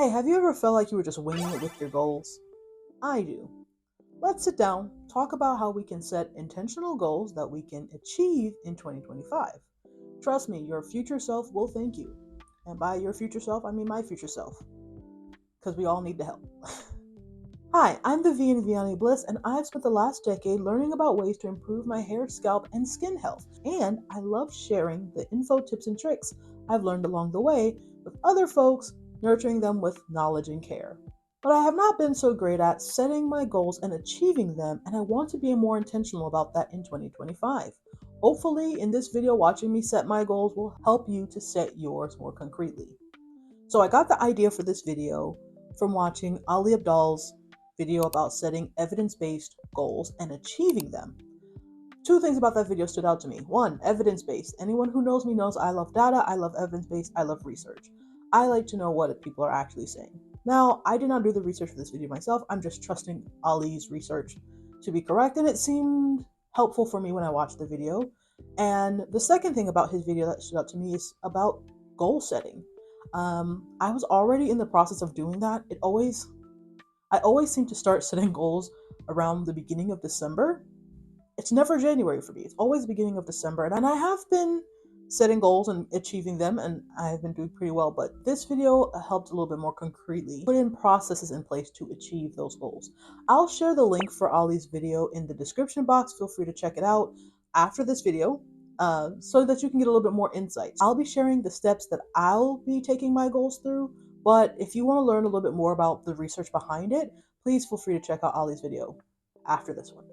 Hey, have you ever felt like you were just winging it with your goals? I do. Let's sit down, talk about how we can set intentional goals that we can achieve in 2025. Trust me, your future self will thank you. And by your future self, I mean my future self, because we all need the help. Hi, I'm Viani Bliss, and I've spent the last decade learning about ways to improve my hair, scalp, and skin health. And I love sharing the info, tips, and tricks I've learned along the way with other folks, nurturing them with knowledge and care. But I have not been so great at setting my goals and achieving them, and I want to be more intentional about that in 2025. Hopefully, in this video, watching me set my goals will help you to set yours more concretely. So I got the idea for this video from watching Ali Abdaal's video about setting evidence-based goals and achieving them. Two things about that video stood out to me. One, evidence-based. Anyone who knows me knows I love data, I love evidence-based, I love research. I like to know what people are actually saying. Now, I did not do the research for this video myself. I'm just trusting Ali's research to be correct, and it seemed helpful for me when I watched the video. And the second thing about his video that stood out to me is about goal setting. I was already in the process of doing that. I always seem to start setting goals around the beginning of December. It's never January for me. It's always the beginning of December. And I have been setting goals and achieving them, and I've been doing pretty well. But this video helped a little bit more concretely put in processes in place to achieve those goals. I'll share the link for Ali's video in the description box. Feel free to check it out after this video. So that you can get a little bit more insights. I'll be sharing the steps that I'll be taking my goals through, but if you want to learn a little bit more about the research behind it, please feel free to check out Ali's video after this one.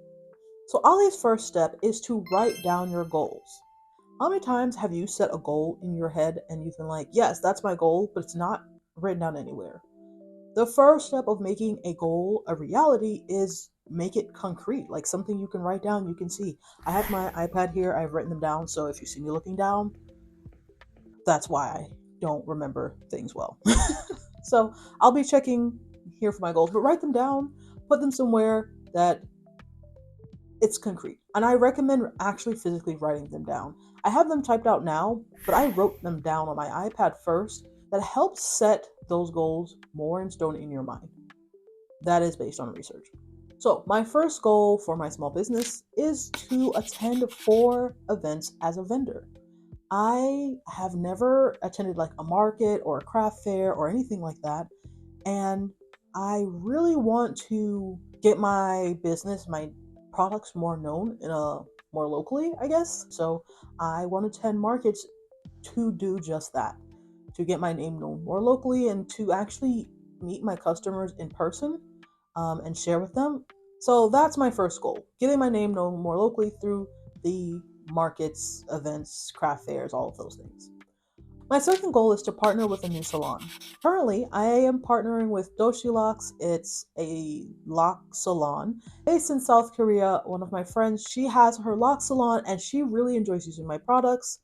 So Ali's first step is to write down your goals. How many times have you set a goal in your head and you've been like, yes, that's my goal, but it's not written down anywhere? The first step of making a goal a reality is make it concrete, like something you can write down, you can see. I have my iPad here, I've written them down, so if you see me looking down, that's why I don't remember things well. So I'll be checking here for my goals, but write them down, put them somewhere that it's concrete. And I recommend actually physically writing them down. I have them typed out now, but I wrote them down on my iPad first. That helps set those goals more in stone in your mind. That is based on research. So my first goal for my small business is to attend 4 events as a vendor. I have never attended like a market or a craft fair or anything like that. And I really want to get my business, my products more known more locally, I guess. So I want to attend markets to do just that, to get my name known more locally and to actually meet my customers in person and share with them. So that's my first goal, getting my name known more locally through the markets, events, craft fairs, all of those things. My second goal is to partner with a new salon. Currently, I am partnering with Doshi Locks. It's a lock salon based in South Korea. One of my friends, she has her lock salon and she really enjoys using my products.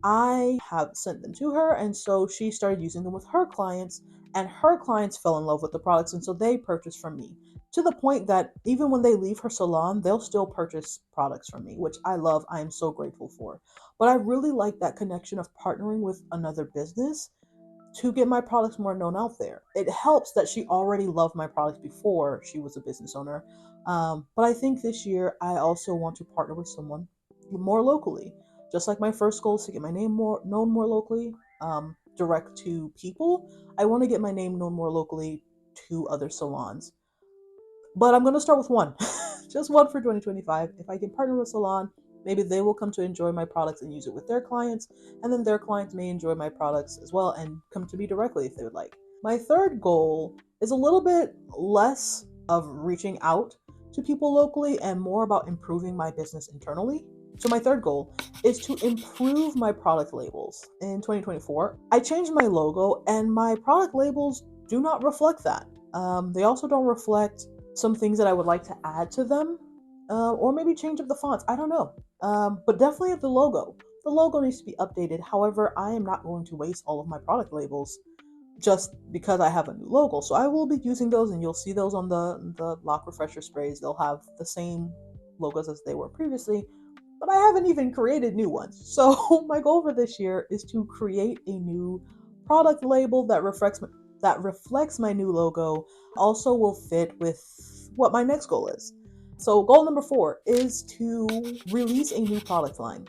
I have sent them to her, and so she started using them with her clients, and her clients fell in love with the products, and so they purchased from me, to the point that even when they leave her salon, they'll still purchase products from me, which I love. I am so grateful for. But I really like that connection of partnering with another business to get my products more known out there. It helps that she already loved my products before she was a business owner. But I think this year I also want to partner with someone more locally. Just like my first goal is to get my name known more locally, direct to people, I want to get my name known more locally to other salons. But I'm going to start with one, just one for 2025. If I can partner with a salon, maybe they will come to enjoy my products and use it with their clients, and then their clients may enjoy my products as well and come to me directly if they would like. My third goal is a little bit less of reaching out to people locally and more about improving my business internally. So my third goal is to improve my product labels. In 2024, I changed my logo and my product labels do not reflect that. They also don't reflect some things that I would like to add to them, or maybe change up the fonts. I don't know. But definitely the logo. The logo needs to be updated. However, I am not going to waste all of my product labels just because I have a new logo. So I will be using those, and you'll see those on the lock refresher sprays. They'll have the same logos as they were previously, but I haven't even created new ones. So my goal for this year is to create a new product label that that reflects my new logo also will fit with what my next goal is. So, goal number 4 is to release a new product line.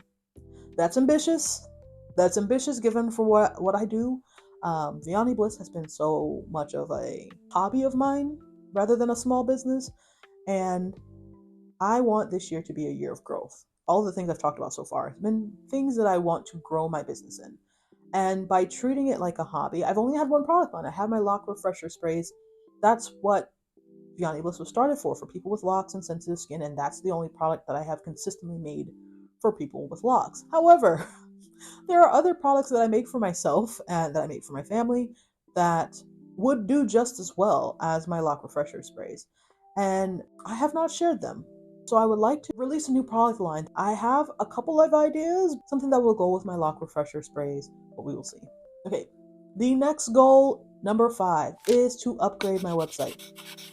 That's ambitious. That's ambitious given for what I do. Viani Bliss has been so much of a hobby of mine rather than a small business. And I want this year to be a year of growth. All the things I've talked about so far have been things that I want to grow my business in. And by treating it like a hobby, I've only had one product line. I have my lock refresher sprays. That's what Viani Bliss was started for people with locks and sensitive skin, and that's the only product that I have consistently made for people with locks. However, there are other products that I make for myself and that I make for my family that would do just as well as my lock refresher sprays, and I have not shared them. So I would like to release a new product line. I have a couple of ideas, something that will go with my lock refresher sprays, but we will see. Okay, the next goal, number 5, is to upgrade my website.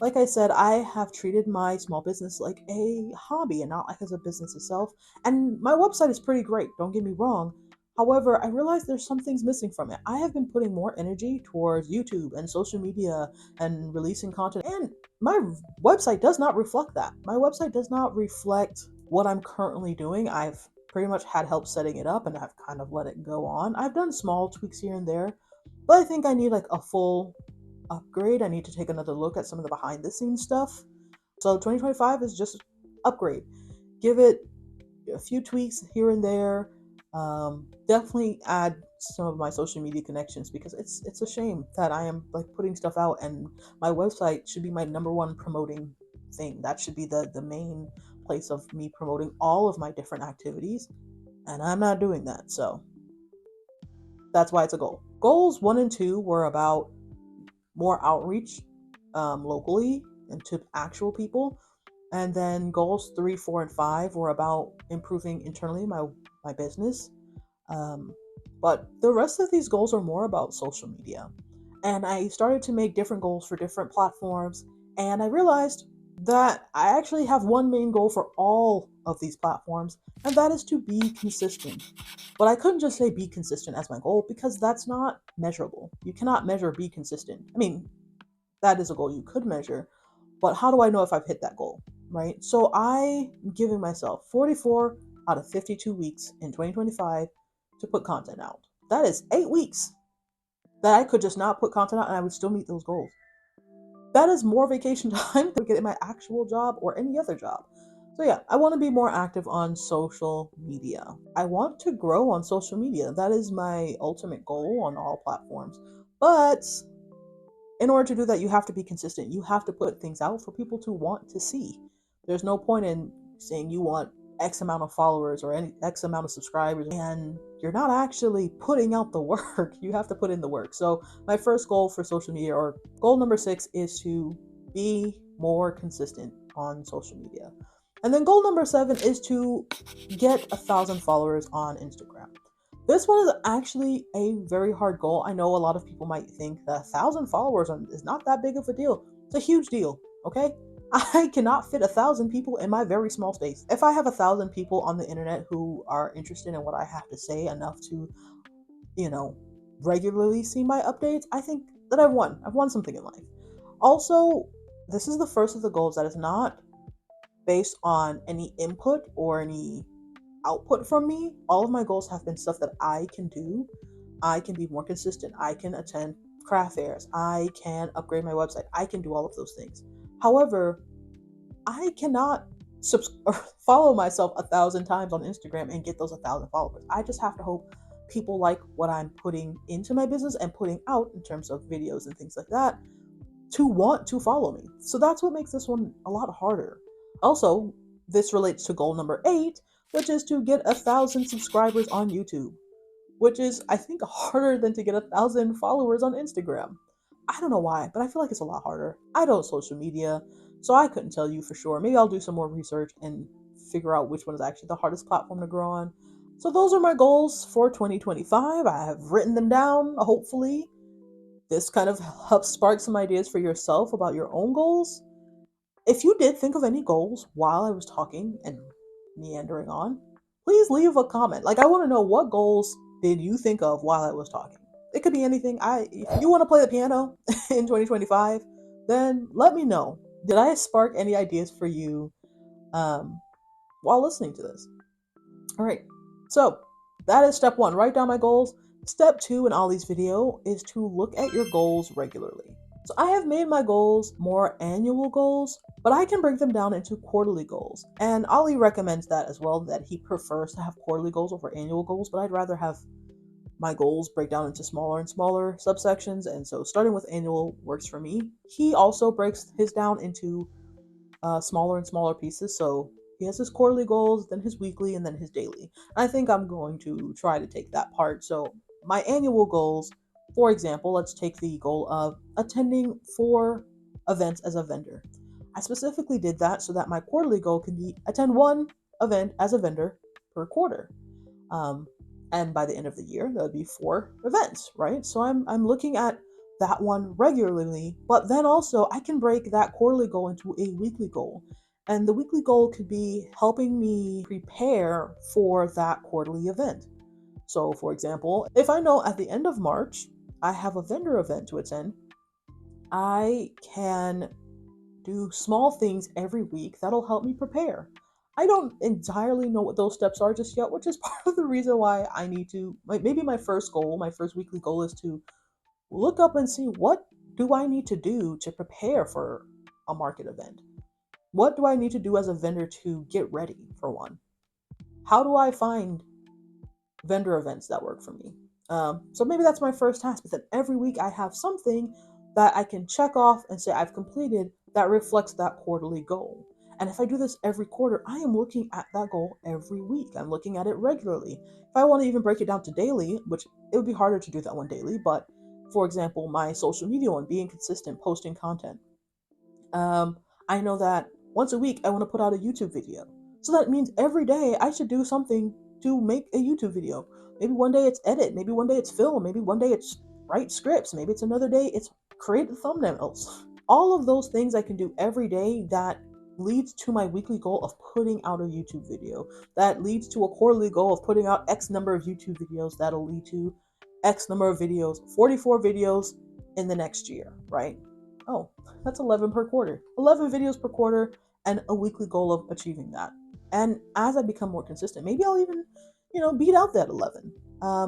Like I said, I have treated my small business like a hobby and not like as a business itself. And my website is pretty great, don't get me wrong. However, I realize there's some things missing from it. I have been putting more energy towards YouTube and social media and releasing content, and my website does not reflect that. My website does not reflect what I'm currently doing. I've pretty much had help setting it up and I've kind of let it go on. I've done small tweaks here and there, but I think I need like a full upgrade. I need to take another look at some of the behind the scenes stuff. So 2025 is just upgrade. Give it a few tweaks here and there. Definitely add some of my social media connections because it's a shame that I am like putting stuff out and my website should be my number one promoting thing. That should be the main place of me promoting all of my different activities, and I'm not doing that. So that's why it's a goal. Goals 1 and 2 were about more outreach locally and to actual people. And then goals 3, 4, and 5 were about improving internally my business. But the rest of these goals are more about social media. And I started to make different goals for different platforms. And I realized that I actually have one main goal for all of these platforms, and that is to be consistent. But I couldn't just say be consistent as my goal because that's not measurable. You cannot measure be consistent. I mean, that is a goal you could measure, but how do I know if I've hit that goal, right? So I'm giving myself 44 out of 52 weeks in 2025 to put content out. That is 8 weeks that I could just not put content out and I would still meet those goals. That is more vacation time than I get in my actual job or any other job. So yeah, I want to be more active on social media. I want to grow on social media. That is my ultimate goal on all platforms. But in order to do that, you have to be consistent. You have to put things out for people to want to see. There's no point in saying you want X amount of followers or any X amount of subscribers and you're not actually putting out the work. You have to put in the work. So my first goal for social media, or goal number 6, is to be more consistent on social media. And then goal number 7 is to get 1,000 followers on Instagram. This one is actually a very hard goal. I know a lot of people might think that 1,000 followers is not that big of a deal. It's a huge deal, okay? I cannot fit 1,000 people in my very small space. If I have 1,000 people on the internet who are interested in what I have to say enough to, regularly see my updates, I think that I've won. I've won something in life. Also, this is the first of the goals that is not based on any input or any output from me. All of my goals have been stuff that I can do. I can be more consistent. I can attend craft fairs. I can upgrade my website. I can do all of those things. However, I cannot follow myself 1,000 times on Instagram and get those 1,000 followers. I just have to hope people like what I'm putting into my business and putting out in terms of videos and things like that to want to follow me. So that's what makes this one a lot harder. Also, this relates to goal number 8, which is to get 1,000 subscribers on YouTube, which is, I think, harder than to get 1,000 followers on Instagram. I don't know why, but I feel like it's a lot harder. I don't social media, so I couldn't tell you for sure. Maybe I'll do some more research and figure out which one is actually the hardest platform to grow on. So those are my goals for 2025. I have written them down. Hopefully, this kind of helps spark some ideas for yourself about your own goals. If you did think of any goals while I was talking and meandering on, please leave a comment. Like, I want to know, what goals did you think of while I was talking? It could be anything. If you want to play the piano in 2025, then let me know. Did I spark any ideas for you um, while listening to this? All right. So that is step one. Write down my goals. Step two in Ollie's video is to look at your goals regularly. So I have made my goals more annual goals, but I can break them down into quarterly goals. And Ollie recommends that as well, that he prefers to have quarterly goals over annual goals, but I'd rather have my goals break down into smaller and smaller subsections. And so starting with annual works for me. He also breaks his down into smaller and smaller pieces. So he has his quarterly goals, then his weekly, and then his daily. I think I'm going to try to take that part. So my annual goals, for example, let's take the goal of attending 4 events as a vendor. I specifically did that so that my quarterly goal can be attend 1 event as a vendor per quarter. Um, and by the end of the year, that would be 4 events, right? So I'm looking at that one regularly, but then also I can break that quarterly goal into a weekly goal. And the weekly goal could be helping me prepare for that quarterly event. So, for example, if I know at the end of March I have a vendor event to attend, I can do small things every week that'll help me prepare. I don't entirely know what those steps are just yet, which is part of the reason why I need to, maybe my first goal, my first weekly goal is to look up and see what do I need to do to prepare for a market event? What do I need to do as a vendor to get ready for one? How do I find vendor events that work for me? So maybe that's my first task, but then every week I have something that I can check off and say I've completed that reflects that quarterly goal. And if I do this every quarter, I am looking at that goal every week. I'm looking at it regularly. If I want to even break it down to daily, which it would be harder to do that one daily, but for example, my social media one, being consistent, posting content. Um, I know that once a week I want to put out a YouTube video. So that means every day I should do something to make a YouTube video. Maybe one day it's edit, maybe one day it's film, maybe one day it's write scripts, maybe it's another day it's create the thumbnails. All of those things I can do every day that leads to my weekly goal of putting out a YouTube video. That leads to a quarterly goal of putting out X number of YouTube videos that'll lead to X number of videos, 44 videos in the next year, right? Oh, that's 11 per quarter. 11 videos per quarter and a weekly goal of achieving that. And as I become more consistent, maybe I'll even, beat out that 11.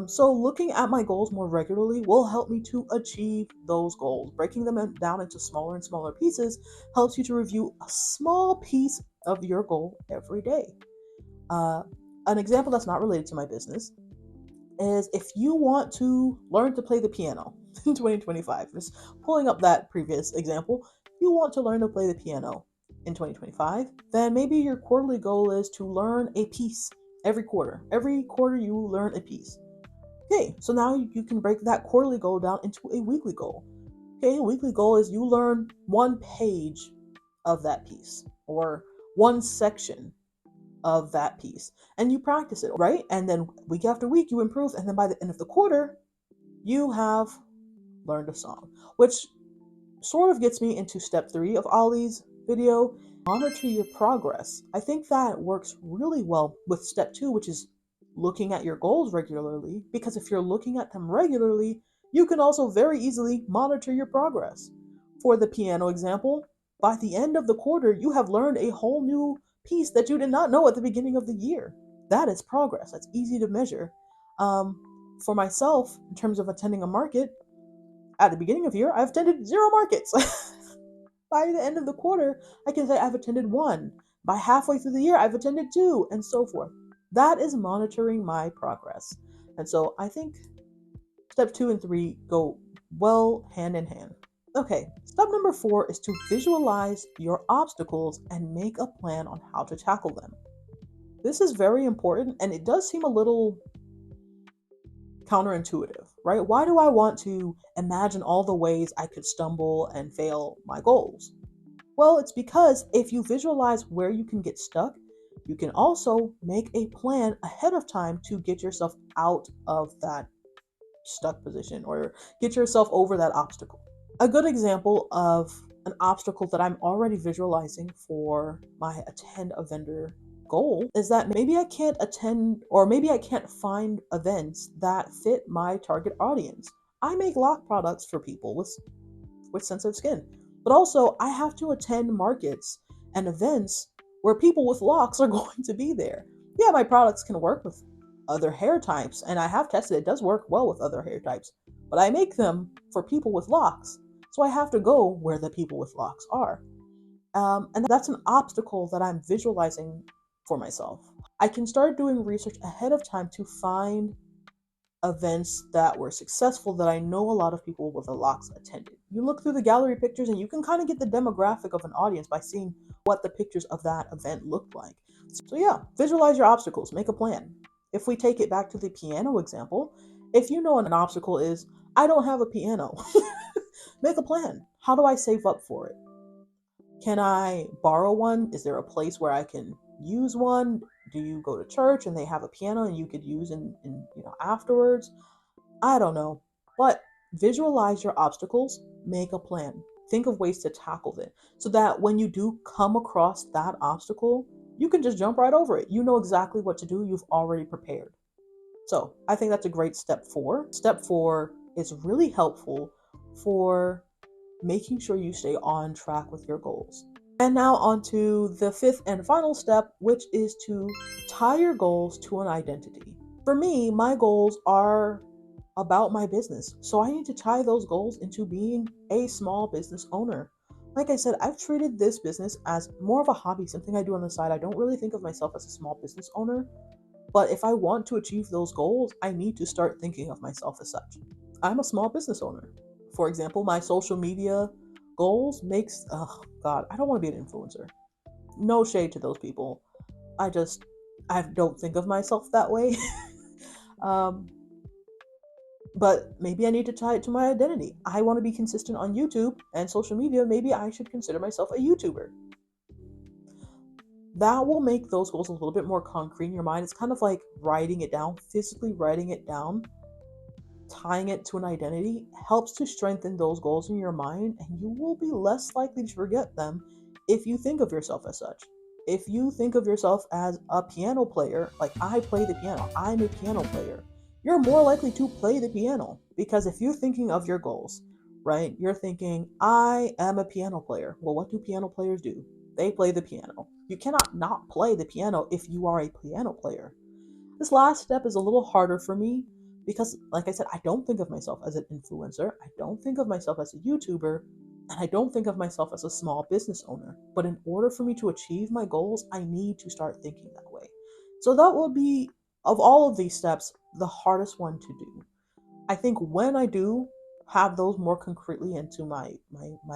So looking at my goals more regularly will help me to achieve those goals. Breaking them down into smaller and smaller pieces helps you to review a small piece of your goal every day. Uh, an example that's not related to my business is if you want to learn to play the piano in 2025, just pulling up that previous example, you want to learn to play the piano in 2025, then maybe your quarterly goal is to learn a piece every quarter. Every quarter you learn a piece. Okay, so now you can break that quarterly goal down into a weekly goal. Okay, a weekly goal is you learn 1 page of that piece or 1 section of that piece and you practice it, right? And then week after week you improve, and then by the end of the quarter you have learned a song, which sort of gets me into step 3 of Ollie's video. Monitor your progress. I think that works really well with step 2, which is looking at your goals regularly, because if you're looking at them regularly you can also very easily monitor your progress. For the piano example, by the end of the quarter you have learned a whole new piece that you did not know at the beginning of the year. That is progress. That's easy to measure. For myself, in terms of attending a market, at the beginning of the year, I've attended 0 markets. By the end of the quarter, I can say I've attended 1. By halfway through the year, I've attended 2, and so forth. That is monitoring my progress. And so I think step 2 and 3 go well hand in hand. Okay, step number 4 is to visualize your obstacles and make a plan on how to tackle them. This is very important, and it does seem a little counterintuitive, right? Why do I want to imagine all the ways I could stumble and fail my goals? Well, it's because if you visualize where you can get stuck, you can also make a plan ahead of time to get yourself out of that stuck position or get yourself over that obstacle. A good example of an obstacle that I'm already visualizing for my attend a vendor goal is that maybe I can't attend, or maybe I can't find events that fit my target audience. I make lock products for people with sensitive skin. But also, I have to attend markets and events where people with locks are going to be there. Yeah, my products can work with other hair types, and I have tested it does work well with other hair types, but I make them for people with locks. So I have to go where the people with locks are. And that's an obstacle that I'm visualizing for myself. I can start doing research ahead of time to find events that were successful that I know a lot of people with the locks attended. You look through the gallery pictures and you can kind of get the demographic of an audience by seeing what the pictures of that event looked like. So yeah, visualize your obstacles, make a plan. If we take it back to the piano example, if you know an obstacle is, I don't have a piano, make a plan. How do I save up for it? Can I borrow one? Is there a place where I can use one? Do you go to church and they have a piano and you could use in afterwards? I don't know. But visualize your obstacles, make a plan. Think of ways to tackle it so that when you do come across that obstacle, you can just jump right over it. You know exactly what to do. You've already prepared. So I think that's a great step 4. Step 4 is really helpful for making sure you stay on track with your goals. And now on to the 5th and final step, which is to tie your goals to an identity. For me, my goals are about my business. So I need to tie those goals into being a small business owner. Like I said, I've treated this business as more of a hobby, something I do on the side. I don't really think of myself as a small business owner. But if I want to achieve those goals, I need to start thinking of myself as such. I'm a small business owner. For example, my social media goals makes, oh God, I don't want to be an influencer. No shade to those people. I don't think of myself that way. um, but maybe I need to tie it to my identity. I want to be consistent on YouTube and social media. Maybe I should consider myself a YouTuber. That will make those goals a little bit more concrete in your mind. It's kind of like writing it down, physically writing it down, tying it to an identity helps to strengthen those goals in your mind, and you will be less likely to forget them if you think of yourself as such. If you think of yourself as a piano player, like I play the piano, I'm a piano player, you're more likely to play the piano because if you're thinking of your goals, right, you're thinking, I am a piano player. Well, what do piano players do? They play the piano. You cannot not play the piano if you are a piano player. This last step is a little harder for me because, like I said, I don't think of myself as an influencer. I don't think of myself as a YouTuber. And I don't think of myself as a small business owner. But in order for me to achieve my goals, I need to start thinking that way. So that will be, of all of these steps, the hardest one to do. I think when I do have those more concretely into my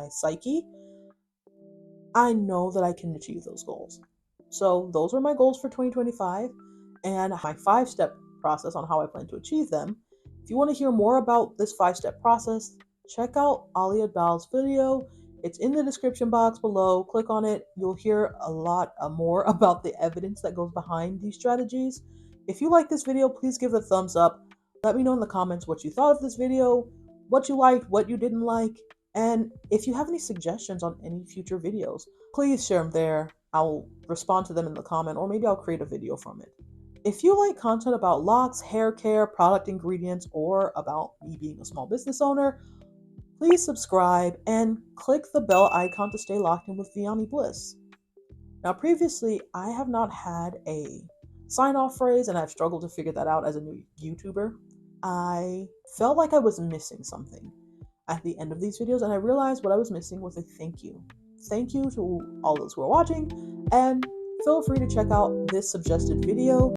psyche, I know that I can achieve those goals. So those are my goals for 2025 and my 5-step process on how I plan to achieve them. If you want to hear more about this 5-step process, check out Ali Abdaal's video. It's in the description box below. Click on it. You'll hear a lot more about the evidence that goes behind these strategies. If you like this video, please give it a thumbs up. Let me know in the comments what you thought of this video, what you liked, what you didn't like, and if you have any suggestions on any future videos, please share them there. I'll respond to them in the comment, or maybe I'll create a video from it. If you like content about locks, hair care, product ingredients, or about me being a small business owner, please subscribe and click the bell icon to stay locked in with Viani Bliss. Now, previously, I have not had a sign-off phrase, and I've struggled to figure that out as a new YouTuber. I felt like I was missing something at the end of these videos, and I realized what I was missing was a thank you. Thank you to all those who are watching, and feel free to check out this suggested video